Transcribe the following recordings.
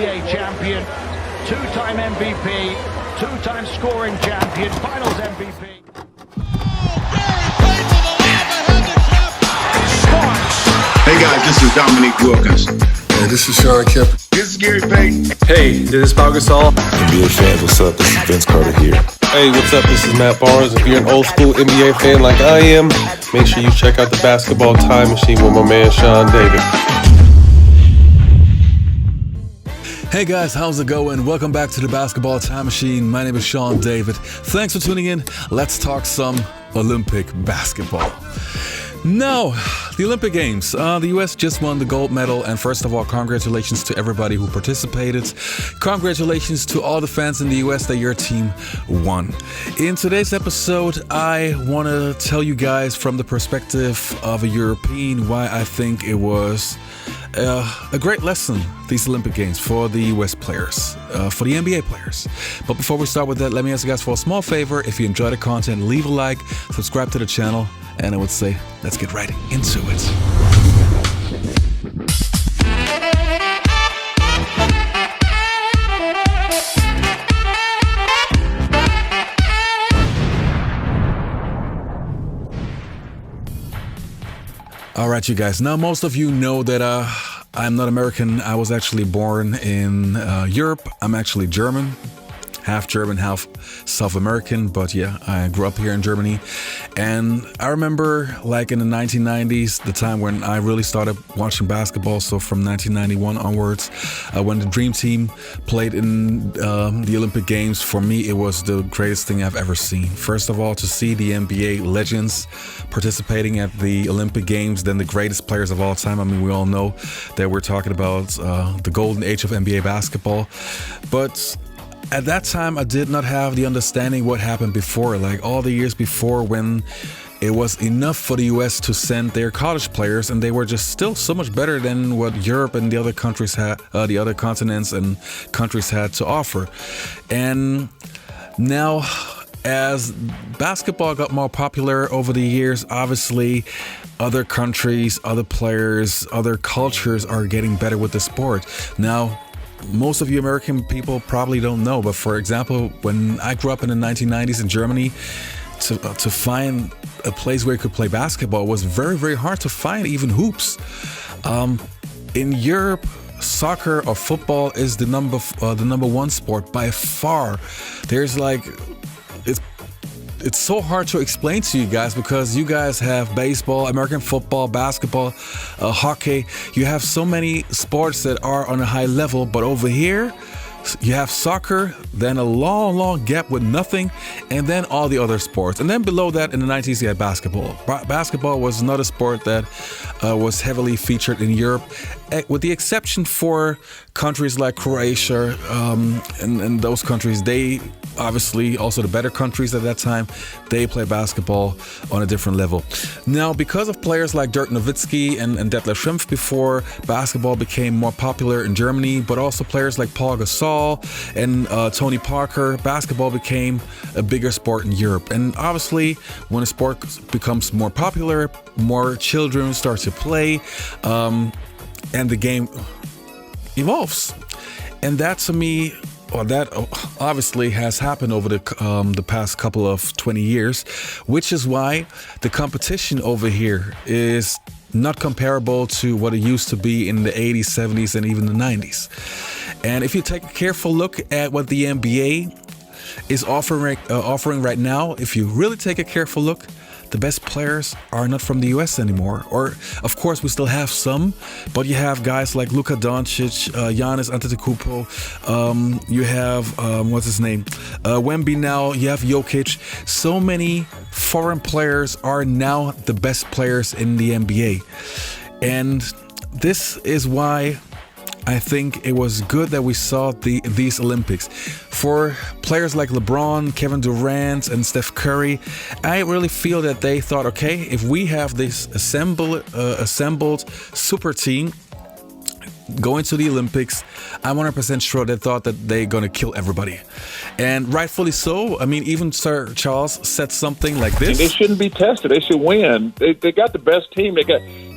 NBA champion, two-time MVP, two-time scoring champion, finals MVP. Hey guys, this is Dominique Wilkins. Hey, this is Sean Kemp. This is Gary Payton. Hey, this is Pau Gasol. NBA fans, what's up? This is Vince Carter here. Hey, what's up? This is Matt Barnes. If you're an old school NBA fan like I am, make sure you check out the Basketball Time Machine with my man Sean David. Hey guys, how's it going? Welcome back to the Basketball Time Machine. My name is Sean David. Thanks for tuning in. Let's talk some Olympic basketball. Now, the Olympic Games. The U.S. just won the gold medal, and first of all, congratulations to everybody who participated. Congratulations to all the fans in the U.S. that your team won. In today's episode, I want to tell you guys from the perspective of a European why I think it was a great lesson, these Olympic Games, for the U.S. players, for the NBA players. But before we start with that, let me ask you guys for a small favor. If you enjoy the content, leave a like, subscribe to the channel, and I would say, let's get right into it. All right, you guys. Now, most of you know that I'm not American. I was actually born in Europe. I'm actually German. Half German, half South American, but yeah, I grew up here in Germany. And I remember like in the 1990s, the time when I really started watching basketball. So from 1991 onwards, when the Dream Team played in the Olympic Games, for me, it was the greatest thing I've ever seen. First of all, to see the NBA legends participating at the Olympic Games, then the greatest players of all time. I mean, we all know that we're talking about the golden age of NBA basketball. But at that time, I did not have the understanding what happened before, like all the years before when it was enough for the US to send their college players, and they were just still so much better than what Europe and the other countries had, the other continents and countries had to offer. And now, as basketball got more popular over the years, obviously other countries, other players, other cultures are getting better with the sport. Now, most of you American people probably don't know, but for example, when I grew up in the 1990s in Germany, to find a place where you could play basketball was very, very hard to find, even hoops. In Europe, soccer or football is the number one sport by far. There's like, it's so hard to explain to you guys because you guys have baseball, American football, basketball, hockey. You have so many sports that are on a high level, but over here, you have soccer, then a long, long gap with nothing, and then all the other sports. And then below that, in the 90s, you had basketball. Basketball was another sport that was heavily featured in Europe, with the exception for countries like Croatia and those countries. They obviously, also the better countries at that time, they play basketball on a different level. Now, because of players like Dirk Nowitzki and Detlef Schrempf before, basketball became more popular in Germany, but also players like Pau Gasol and Tony Parker, basketball became a bigger sport in Europe. And obviously, when a sport becomes more popular, more children start to play, and the game evolves. And that, to me, that obviously has happened over the past couple of 20 years, which is why the competition over here is not comparable to what it used to be in the 80s, 70s, and even the 90s. And if you take a careful look at what the NBA is offering right now, if you really take a careful look, the best players are not from the US anymore. Or, of course, we still have some, but you have guys like Luka Doncic, Giannis Antetokounmpo, you have, what's his name? Wemby now, you have Jokic. So many foreign players are now the best players in the NBA. And this is why I think it was good that we saw these Olympics. For players like Lebron, Kevin Durant, and Steph Curry, I really feel that they thought, okay, if we have this assembled super team going to the Olympics, I'm 100% sure they thought that they're going to kill everybody. And rightfully so. I mean, even Sir Charles said something like this. And they shouldn't be tested. They should win. They got the best team.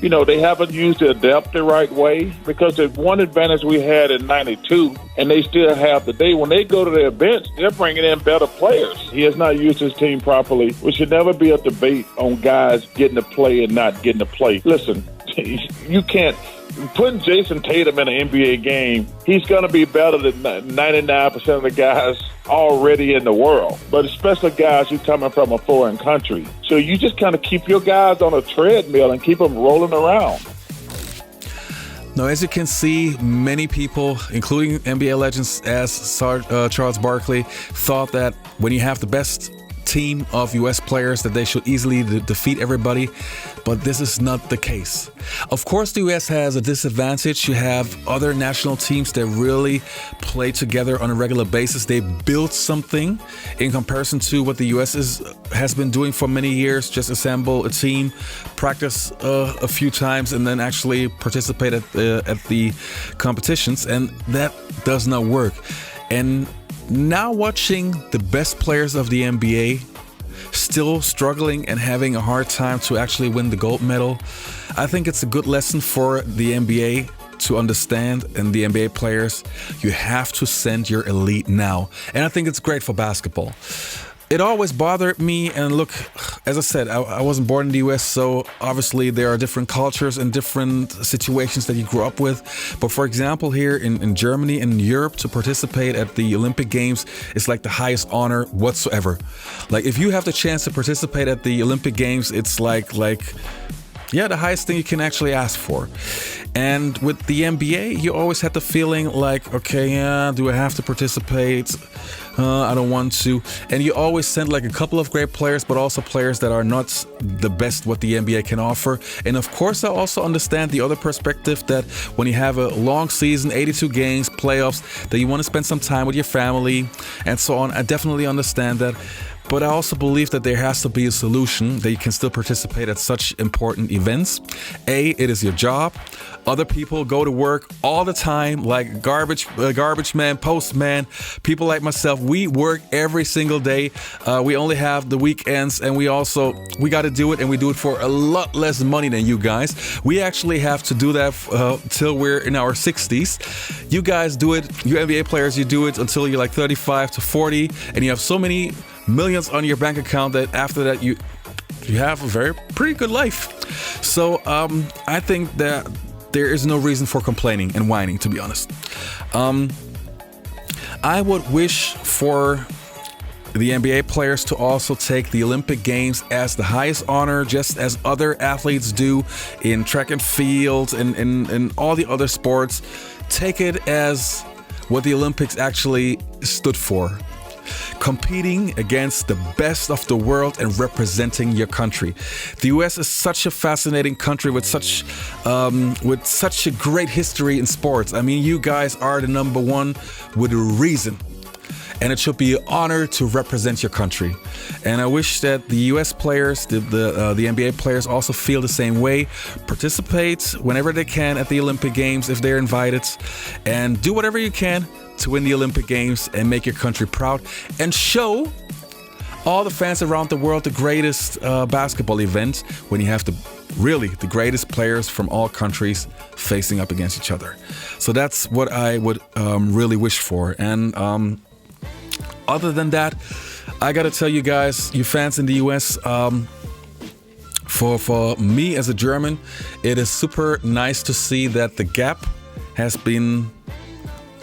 they haven't used their depth the right way, because the one advantage we had in 92, and they still have today, when they go to their bench, they're bringing in better players. He has not used his team properly. We should never be a debate on guys getting to play and not getting to play. Listen, you can't. Putting Jason Tatum in an NBA game, he's going to be better than 99% of the guys already in the world, but especially guys who coming from a foreign country. So you just kind of keep your guys on a treadmill and keep them rolling around. Now, as you can see, many people, including NBA legends as Charles Barkley, thought that when you have the best team of US players that they should easily defeat everybody, but this is not the case. Of course, the US has a disadvantage. You have other national teams that really play together on a regular basis. They build something in comparison to what the US has been doing for many years. Just assemble a team, practice a few times, and then actually participate at the competitions, and that does not work. And now watching the best players of the NBA still struggling and having a hard time to actually win the gold medal, I think it's a good lesson for the NBA to understand, and the NBA players, you have to send your elite now. And I think it's great for basketball. It always bothered me, and look, as I said, I wasn't born in the US, so obviously there are different cultures and different situations that you grew up with. But for example, here in Germany and Europe, to participate at the Olympic Games is like the highest honor whatsoever. Like, if you have the chance to participate at the Olympic Games, it's like the highest thing you can actually ask for. And with the NBA, you always had the feeling like, okay, yeah, do I have to participate? I don't want to. And you always send like a couple of great players, but also players that are not the best what the NBA can offer. And of course, I also understand the other perspective that when you have a long season, 82 games, playoffs, that you want to spend some time with your family and so on. I definitely understand that. But I also believe that there has to be a solution that you can still participate at such important events. It is your job. Other people go to work all the time, like garbage man, postman, people like myself. We work every single day. We only have the weekends, and we got to do it, and we do it for a lot less money than you guys. We actually have to do that till we're in our 60s. You guys do it, you NBA players, you do it until you're like 35 to 40, and you have so many millions on your bank account that after that you have a pretty good life. So I think that there is no reason for complaining and whining, to be honest. I would wish for the NBA players to also take the Olympic Games as the highest honor, just as other athletes do in track and field and all the other sports. Take it as what the Olympics actually stood for. Competing against the best of the world and representing your country. The US is such a fascinating country with such a great history in sports. I mean, you guys are the number one with a reason. And it should be an honor to represent your country. And I wish that the US players, the NBA players also feel the same way. Participate whenever they can at the Olympic Games if they're invited. And do whatever you can to win the Olympic Games and make your country proud. And show all the fans around the world the greatest basketball event when you have the greatest players from all countries facing up against each other. So that's what I would really wish for. And other than that, I gotta tell you guys, you fans in the US, for me as a German, it is super nice to see that the gap has been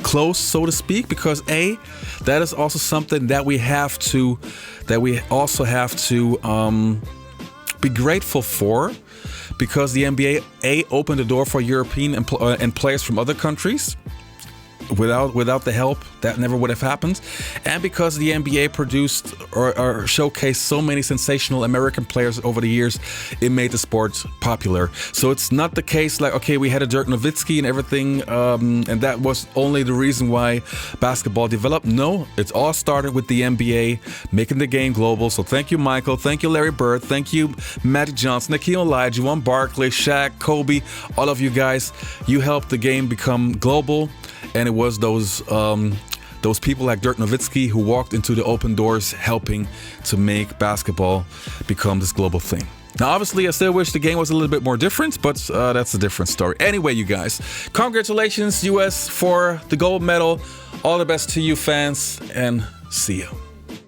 close, so to speak, because that is also something that we also have to be grateful for, because the NBA opened the door for European and players from other countries. Without the help, that never would have happened. And because the NBA produced or showcased so many sensational American players over the years, it made the sport popular. So it's not the case like, okay, we had a Dirk Nowitzki and everything, and that was only the reason why basketball developed. No, it all started with the NBA making the game global. So thank you, Michael. Thank you, Larry Bird. Thank you, Magic Johnson, Hakeem Olajuwon, Barkley, Shaq, Kobe, all of you guys. You helped the game become global. And it was those people like Dirk Nowitzki who walked into the open doors, helping to make basketball become this global thing. Now, obviously, I still wish the game was a little bit more different, but that's a different story. Anyway, you guys, congratulations, US, for the gold medal. All the best to you fans, and see you.